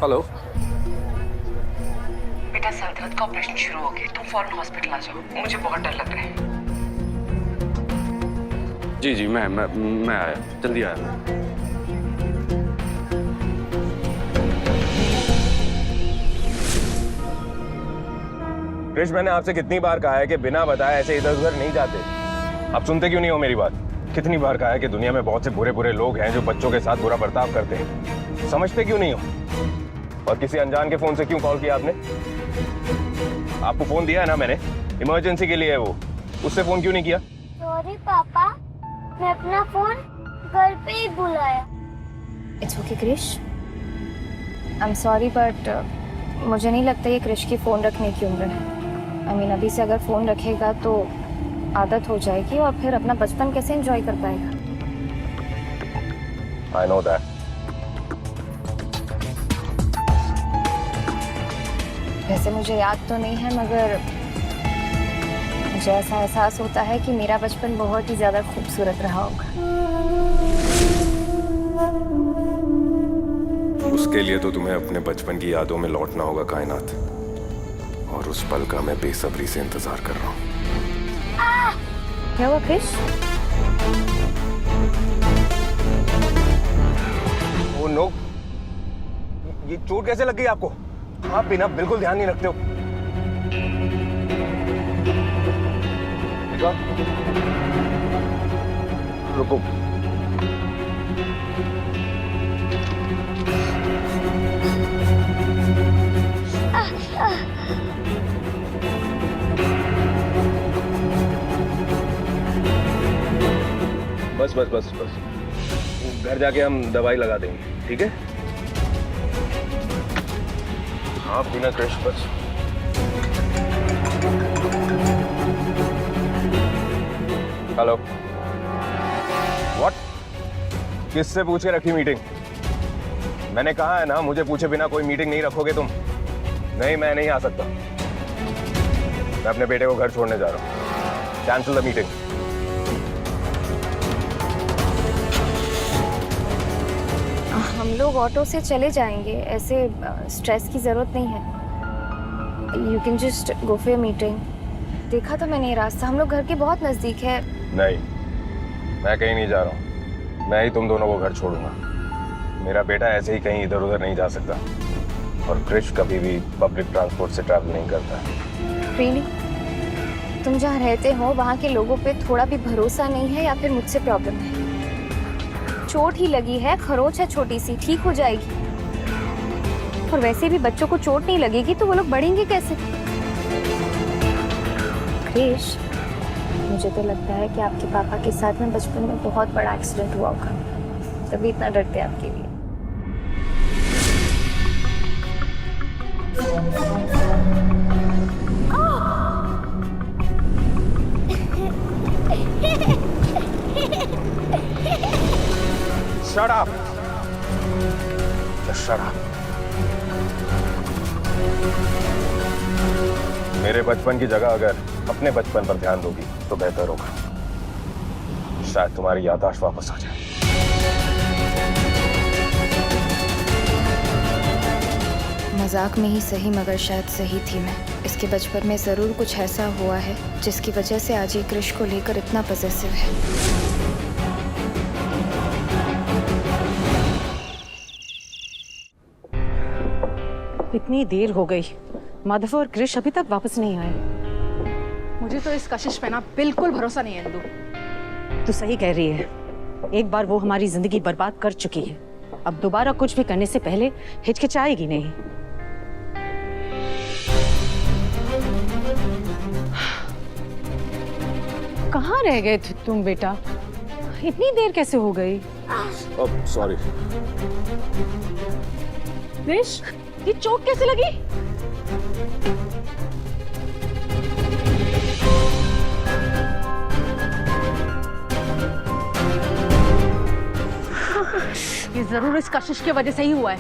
Hello. बेटा सल्तनत का ऑपरेशन शुरू हो गया, तुम फौरन हॉस्पिटल आ जाओ, मुझे बहुत डर लग रहा है। जी जी मैं आया, जल्दी आया। क्रिश, मैंने आपसे कितनी बार कहा है कि बिना बताए ऐसे इधर उधर नहीं जाते। आप सुनते क्यों नहीं हो मेरी बात? कितनी बार कहा है कि दुनिया में बहुत से बुरे बुरे लोग हैं जो बच्चों के साथ बुरा बर्ताव करते हैं। समझते क्यों नहीं हो? और किसी अनजान के फोन से क्यों कॉल किया आपने? आपको फोन दिया है ना मैंने, इमरजेंसी के लिए है वो, उससे फोन क्यों नहीं किया? सॉरी पापा, मैं अपना फोन घर पे ही भुलाया। It's okay Krish, I am sorry but मुझे नहीं लगता ये क्रिश की फ़ोन रखने की उम्र है। आई मीन अभी से अगर फ़ोन रखेगा तो आदत हो जाएगी और फिर अपना बचपन कैसे एंजॉय कर पाएगा। I know that. वैसे मुझे याद तो नहीं है, मगर मुझे ऐसा एहसास होता है कि मेरा बचपन बहुत ही ज़्यादा खूबसूरत रहा होगा। उसके लिए तो तुम्हें अपने बचपन की यादों में लौटना होगा कायनात, और उस पल का मैं बेसब्री से इंतजार कर रहा हूँ। क्या हुआ क्रिश? ओ नो, ये चोट कैसे लग गई आपको? आप बिना बिल्कुल ध्यान नहीं रखते हो। रुको, बस बस बस बस, घर जाके हम दवाई लगा देंगे, ठीक है? हाँ बिना क्रिश, बस। Hello, what? किससे पूछे रखी मीटिंग? मैंने कहा है ना, मुझे पूछे बिना कोई मीटिंग नहीं रखोगे तुम। नहीं, मैं नहीं आ सकता। मैं अपने बेटे को घर छोड़ने जा रहा हूँ। Cancel the meeting. हम लोग ऑटो से चले जाएंगे, ऐसे स्ट्रेस की ज़रूरत नहीं है। You can just go for meeting. देखा तो मैंने ये रास्ता, हम लोग घर के बहुत नज़दीक है। नहीं, मैं कहीं नहीं जा रहा हूँ। मैं ही तुम दोनों को घर छोड़ूंगा। मेरा बेटा ऐसे ही कहीं इधर उधर नहीं जा सकता, और क्रिश कभी भी पब्लिक ट्रांसपोर्ट से ट्रैवल नहीं करता है। रियली? तुम जहाँ रहते हो वहाँ के लोगों पे थोड़ा भी भरोसा नहीं है, या फिर मुझसे प्रॉब्लम है? चोट ही लगी है, खरोच है छोटी सी, ठीक हो जाएगी। और वैसे भी बच्चों को चोट नहीं लगेगी तो वो लोग बढ़ेंगे कैसे? क्रिश, मुझे तो लगता है कि आपके पापा के साथ में बचपन में बहुत बड़ा एक्सीडेंट हुआ होगा, तभी इतना डरते हैं आपके लिए। Shut up! Just shut up. मेरे बचपन की जगह अगर अपने बचपन पर ध्यान दोगी तो बेहतर होगा। शायद तुम्हारी याददाश्त वापस आ जाए। मजाक में ही सही, मगर शायद सही थी मैं। इसके बचपन में ज़रूर कुछ ऐसा हुआ है जिसकी वजह से आज ये क्रिश को लेकर इतना पॉसेसिव है। इतनी देर हो गई, माधव और क्रिश अभी तक वापस नहीं आए। मुझे तो इस कशिश पे ना बिल्कुल भरोसा नहीं है इंदु। तू सही कह रही है, एक बार वो हमारी जिंदगी बर्बाद कर चुकी है, अब दोबारा कुछ भी करने से पहले हिचकिचाएगी नहीं। कहाँ रह गए थे तुम बेटा? इतनी देर कैसे हो गई? सॉरी। क्रिश, ये चोट कैसे लगी? ये जरूर इस कशिश की वजह से ही हुआ है।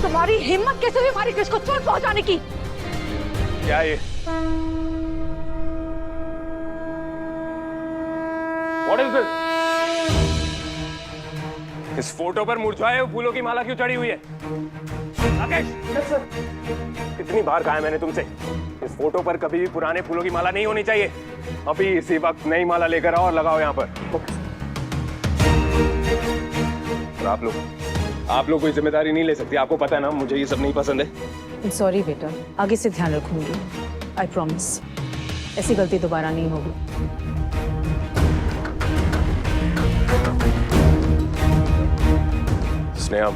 तुम्हारी हिम्मत कैसे हुई हमारी क्रिश को चोट पहुंचाने की? क्या ये? What is this? इस फोटो पर मुरझाए हुए फूलों की माला क्यों चढ़ी हुई है? राकेश, कितनी बार कहा है मैंने तुमसे, इस फोटो पर कभी भी पुराने फूलों की माला नहीं होनी चाहिए। अभी इसी वक्त नई माला लेकर आओ और लगाओ यहाँ पर। और आप लोग कोई जिम्मेदारी नहीं ले सकती, आपको पता है ना मुझे ये सब नहीं पसंद है। सॉरी बेटा, आगे से ध्यान रखूंगी, आई प्रॉमिस। ऐसी गलती दोबारा नहीं होगी। स्नेहा,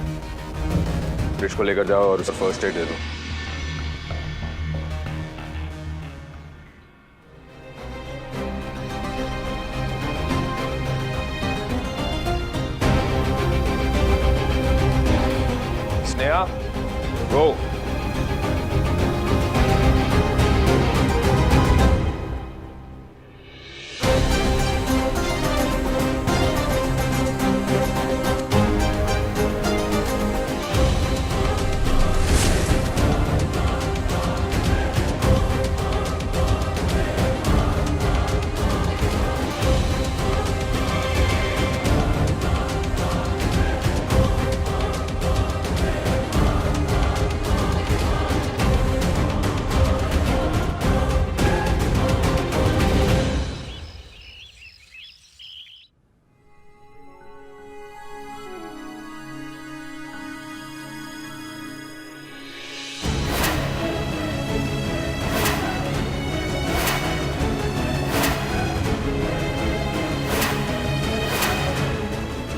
क्रिश को लेकर जाओ और उसे फर्स्ट एड दे दो। स्नेहा, गो।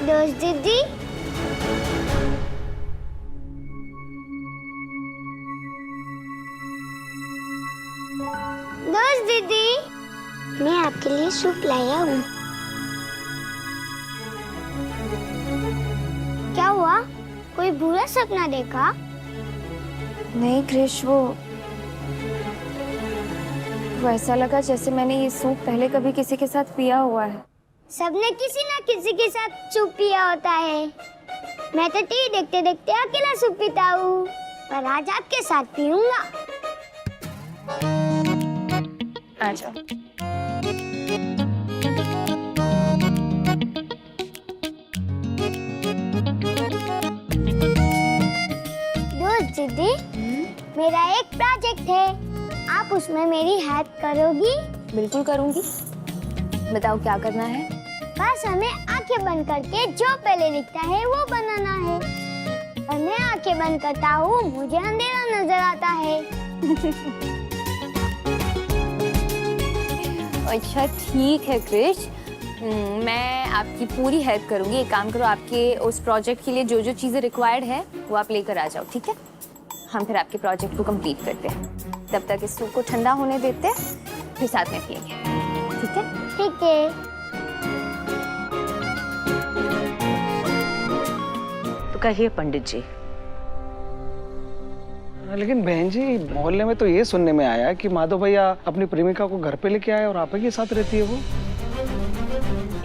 दोस्त दीदी, दोस्त दीदी, मैं आपके लिए सूप लाया हूँ। क्या हुआ? कोई बुरा सपना देखा? नहीं क्रिश, वो ऐसा लगा जैसे मैंने ये सूप पहले कभी किसी के साथ पिया हुआ है। सबने किसी ना किसी के साथ सूप पिया होता है। मैं तो टीवी देखते देखते अकेला सूप पीता हूँ, पर आज आपके साथ पीऊंगा। आजा। दोस्त दीदी, मेरा एक प्रोजेक्ट है, आप उसमें मेरी हेल्प करोगी? बिल्कुल करूंगी। बताओ क्या करना है? बस हमें आंखें बंद करके जो पहले दिखता है वो बनाना है। और मैं आंखें बंद करता हूँ, मुझे अंधेरा नजर आता है। अच्छा ठीक है क्रिश, मैं आपकी पूरी हेल्प करूंगी। एक काम करो, आपके उस प्रोजेक्ट के लिए जो जो चीज़ें रिक्वायर्ड है वो आप लेकर आ जाओ, ठीक है? हम फिर आपके प्रोजेक्ट को कंप्लीट करते हैं। तब तक इस सूप को ठंडा होने देते हैं, फिर साथ में पिएंगे, ठीक है? ठीक है। तो कहिए पंडित जी। लेकिन बहन जी, मोहल्ले में तो ये सुनने में आया कि माधव भैया अपनी प्रेमिका को घर पे लेके आए और आप ही के साथ रहती है वो।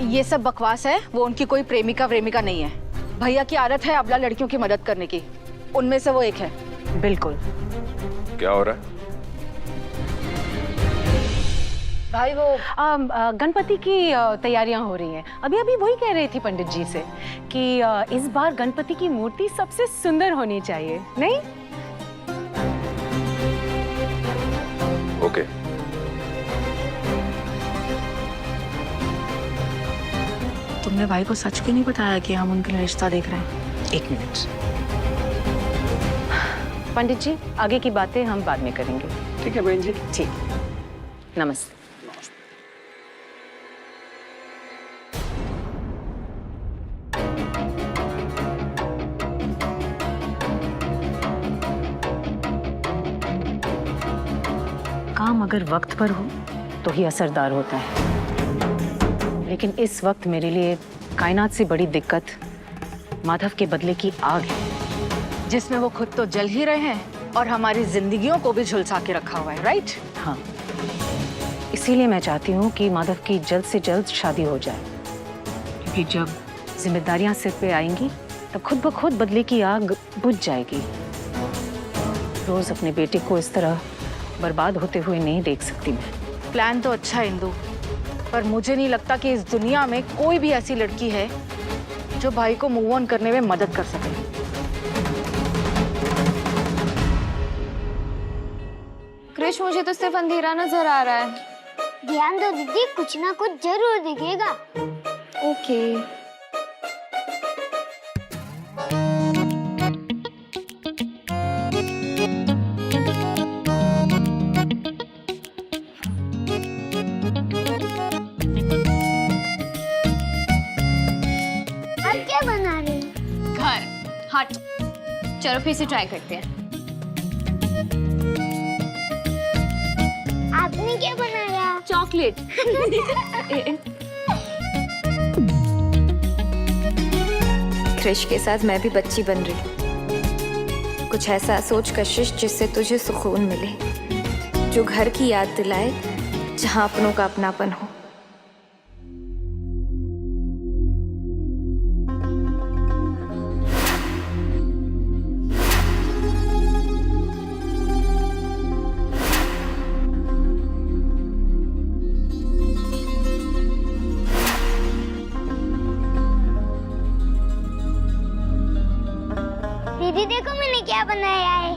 ये सब बकवास है। वो उनकी कोई प्रेमिका नहीं है। भैया की आदत है अबला लड़कियों की मदद करने की, उनमें से वो एक है। बिल्कुल। क्या हो रहा है? भाई वो गणपति की तैयारियां हो रही हैं। अभी वही कह रही थी पंडित जी से कि इस बार गणपति की मूर्ति सबसे सुंदर होनी चाहिए, नहीं? ओके। तुमने भाई को सच क्यों नहीं बताया कि हम उनके लिए रिश्ता देख रहे हैं? एक मिनट पंडित जी, आगे की बातें हम बाद में करेंगे। ठीक है बहन जी। ठीक, नमस्ते। काम अगर वक्त पर हो तो ही असरदार होता है, लेकिन इस वक्त मेरे लिए कायनात से बड़ी दिक्कत माधव के बदले की आग है, जिसमें वो खुद तो जल ही रहे हैं और हमारी जिंदगियों को भी झुलसा के रखा हुआ है, राइट? हाँ, इसीलिए मैं चाहती हूँ कि माधव की जल्द से जल्द शादी हो जाए, क्योंकि जब जिम्मेदारियां सिर पे आएंगी तब खुद ब खुद बदले की आग बुझ जाएगी। रोज अपने बेटे को इस तरह बर्बाद होते हुए नहीं देख सकती मैं। प्लान तो अच्छा है इंदु, पर मुझे नहीं लगता कि इस दुनिया में कोई भी ऐसी लड़की है जो भाई को मूव ऑन करने में मदद कर सके। क्रिश, मुझे तो सिर्फ अंधेरा नजर आ रहा है। ध्यान दो दीदी, कुछ ना कुछ जरूर दिखेगा। ओके। आप क्या बना रहे हो? घर हट। चलो फिर से ट्राई करते हैं। आपने क्या बनाया? चॉकलेट। क्रिश के साथ मैं भी बच्ची बन रही। कुछ ऐसा सोच कशिश जिससे तुझे सुकून मिले, जो घर की याद दिलाए, जहां अपनों का अपनापन हो। दीदी देखो मैंने क्या बनाया है।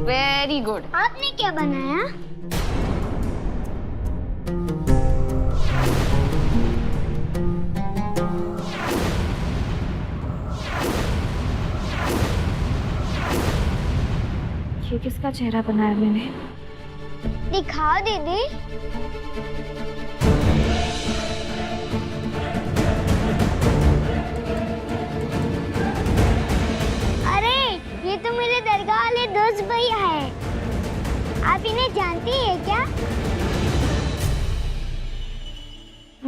Very good. आपने क्या बनाया? ये किसका चेहरा बनाया मैंने? दिखाओ दीदी। अरे ये तो मेरे दरगाह वाले दोस्त भैया है। आप इन्हें जानती है क्या?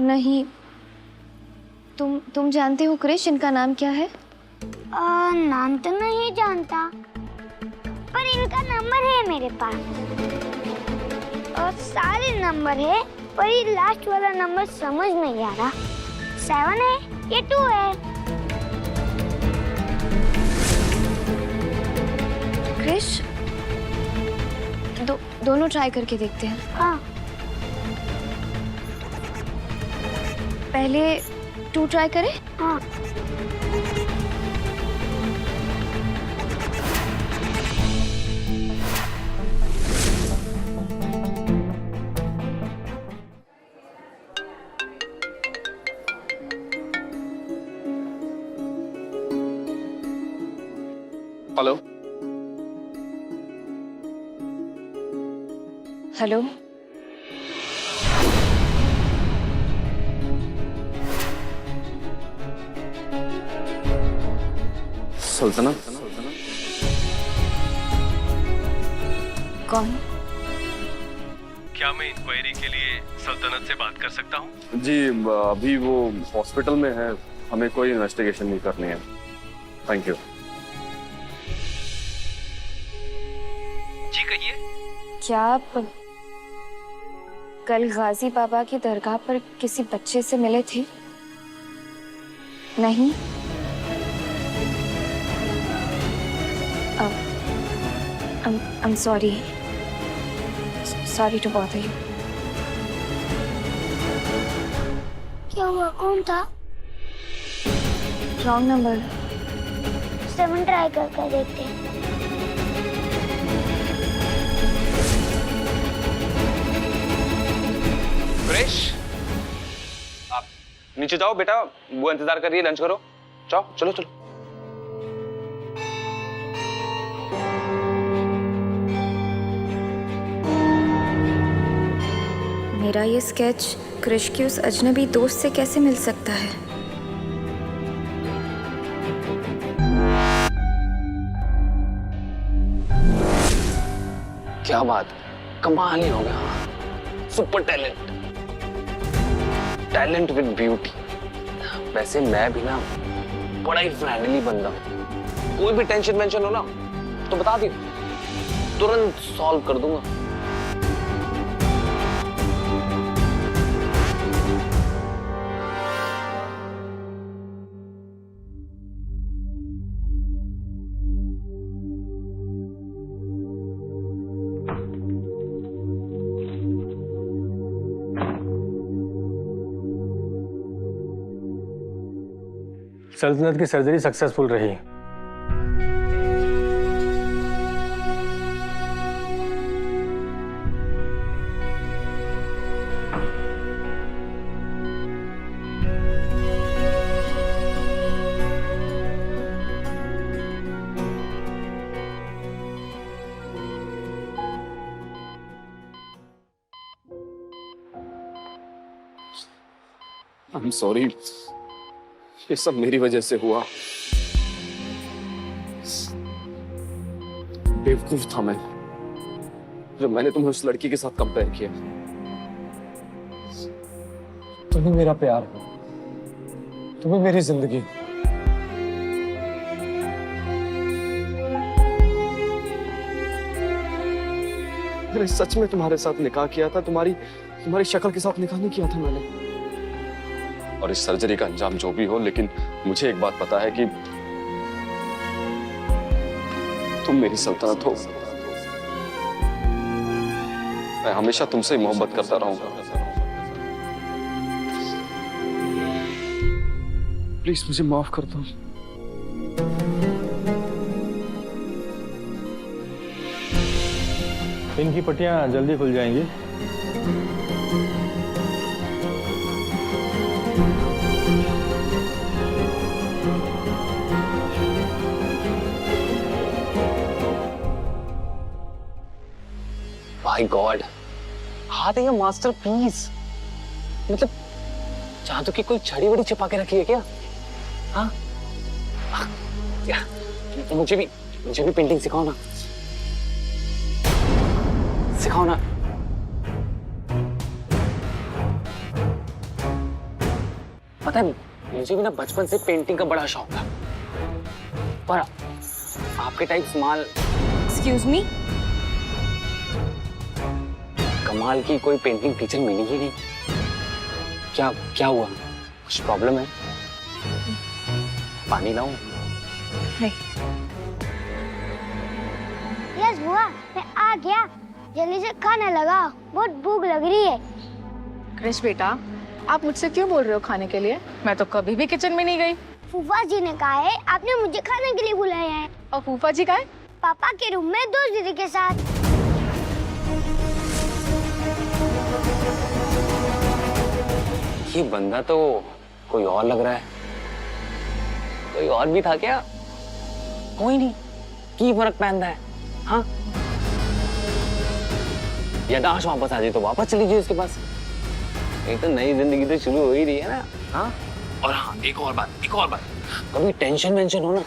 नहीं। तुम जानते हो क्रिश, इनका नाम क्या है? नाम तो नहीं जानता, पर इनका नंबर है मेरे पास। और सारे नंबर है, पर ये लास्ट वाला नंबर समझ नहीं आ रहा। 7 है या 2 है? क्रिश, दोनों ट्राई करके देखते हैं। हाँ। पहले 2 ट्राई करें। हाँ। हेलो। हेलो। सल्तनत। कौन? क्या मैं इंक्वायरी के लिए सल्तनत से बात कर सकता हूँ? जी अभी वो हॉस्पिटल में है, हमें कोई इन्वेस्टिगेशन नहीं करनी है। Thank you. जी कहिए। क्या आप कल गाजी बाबा की दरगाह पर किसी बच्चे से मिले थे? नहीं? I'm sorry. Sorry to bother you. क्या हुआ? कौन था? Wrong number. 7 ट्राई करके देखते हैं। क्रिश, आप नीचे जाओ बेटा, वो इंतजार कर रही है, लंच करो। जाओ, चलो चलो। मेरा ये स्केच क्रिश के उस अजनबी दोस्त से कैसे मिल सकता है? क्या बात, कमाल ही हो गया। Super talent, talent with beauty. वैसे मैं भी ना बड़ा ही फ्रेंडली बंदा हूं। कोई भी टेंशन वेंशन हो ना तो बता दियो, तुरंत सॉल्व कर दूंगा। सल्तनत की सर्जरी सक्सेसफुल रही। आई एम सॉरी, ये सब मेरी वजह से हुआ। बेवकूफ था मैं जब मैंने तुम्हें उस लड़की के साथ कंपेयर किया। तुम्हें मेरा प्यार, तुम्हें मेरी जिंदगी। मैंने सच में तुम्हारे साथ निकाह किया था, तुम्हारी शक्ल के साथ निकाह नहीं किया था मैंने। और इस सर्जरी का अंजाम जो भी हो, लेकिन मुझे एक बात पता है कि तुम मेरी सल्तनत हो। मैं हमेशा तुमसे मोहब्बत करता रहूंगा। प्लीज मुझे माफ कर दो। इनकी पट्टियां जल्दी खुल जाएंगी। माय गॉड, हाथ है ये मास्टरपीस। मतलब जादू की कोई छड़ी वड़ी छिपा के रखी है क्या? हाँ, मुझे भी पेंटिंग सिखाओ ना, सिखाओ ना। पता है मुझे भी ना बचपन से पेंटिंग का बड़ा शौक था, पर आपके टाइप स्मॉल एक्सक्यूज मी, कमाल की कोई पेंटिंग टीचर मिली ही नहीं। क्या हुआ? कुछ प्रॉब्लम है? पानी लाऊं? यस बुआ, मैं आ गया। जल्दी से खाना लगाओ, बहुत भूख लग रही है। कृष बेटा, आप मुझसे क्यों बोल रहे हो खाने के लिए? मैं तो कभी भी किचन में नहीं गई। फूफा जी ने कहा है आपने मुझे खाने के लिए बुलाया है। और फूफा जी का है? पापा के रूम में दोस्त दीदी के साथ। ये बंदा तो कोई और लग रहा है। कोई और भी था क्या? कोई नहीं, की फर्क पहनता है। हाँ, यादाश्त वापस आ जाए तो वापस चली जाइए उसके पास। एक तो नई जिंदगी तो शुरू हो ही रही है ना। हाँ, और हाँ, एक और बात, कभी टेंशन वेंशन हो ना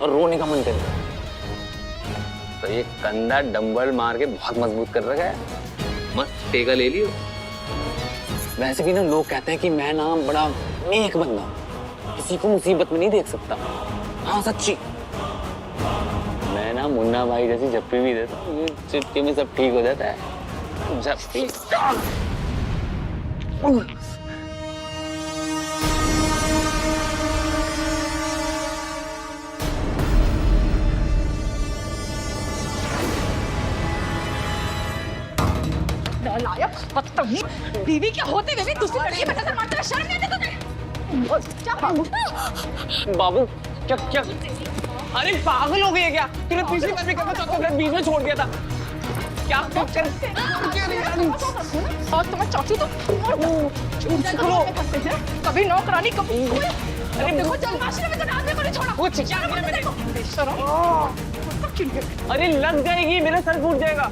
और रोने का मन करे तो ये कंधा डंबल मार के बहुत मजबूत कर रखा है, मस्त टेका ले लियो। वैसे भी ना लोग कहते हैं कि मैं ना बड़ा नेक बंदा, किसी को मुसीबत में नहीं देख सकता। हाँ सच्ची, मैं ना मुन्ना भाई जैसी जप्पी भी देता हूँ, चुटकी में सब ठीक हो जाता है। जप्पी नालायक, बदतमीज, बीवी के होते हुए भी दूसरी लड़की पे नजर मारते हुए शर्म नहीं आती तुझे? क्या बाबू, क्या अरे पागल हो गए क्या? तूने पिछली बार भी कहा था चॉकलेट बीच में छोड़ दिया था। क्या कर और तुम्हें चौथी तो कभी नौकरानी कभी। अरे देखो जलमाशी में तो डालने को नहीं छोड़ा। कुछ अरे लग जाएगी, मेरा सर फूट जाएगा।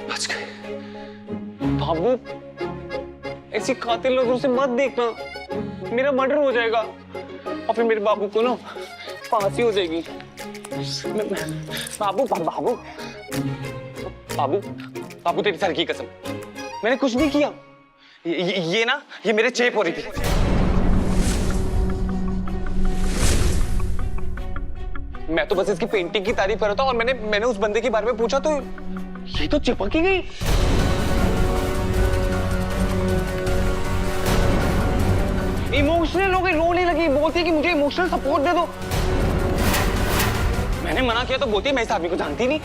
बच गए। बाबू, ऐसी कातिल लोगों से मत देखना, मेरा मर्डर हो जाएगा और फिर मेरे बाबू को ना फांसी हो जाएगी। बाबू तेरी सर की कसम, मैंने कुछ नहीं किया। ये मेरे चेप हो रही थी। मैं तो बस इसकी पेंटिंग की तारीफ कर रहा था और मैंने उस बंदे के बारे में पूछा तो ये तो चिपक ही गई। इमोशनल हो गई, रोने लगी, बोलती है कि मुझे इमोशनल सपोर्ट दे दो। मैंने मना किया तो बोलती है मैं इस आदमी को जानती नहीं।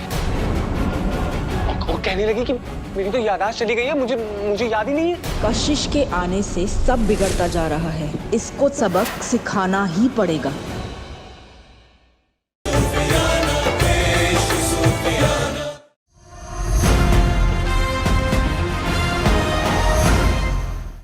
और कहने लगी कि मेरी तो याददाश्त चली गई है, मुझे याद ही नहीं है। कशिश के आने से सब बिगड़ता जा रहा है, इसको सबक सिखाना ही पड़ेगा।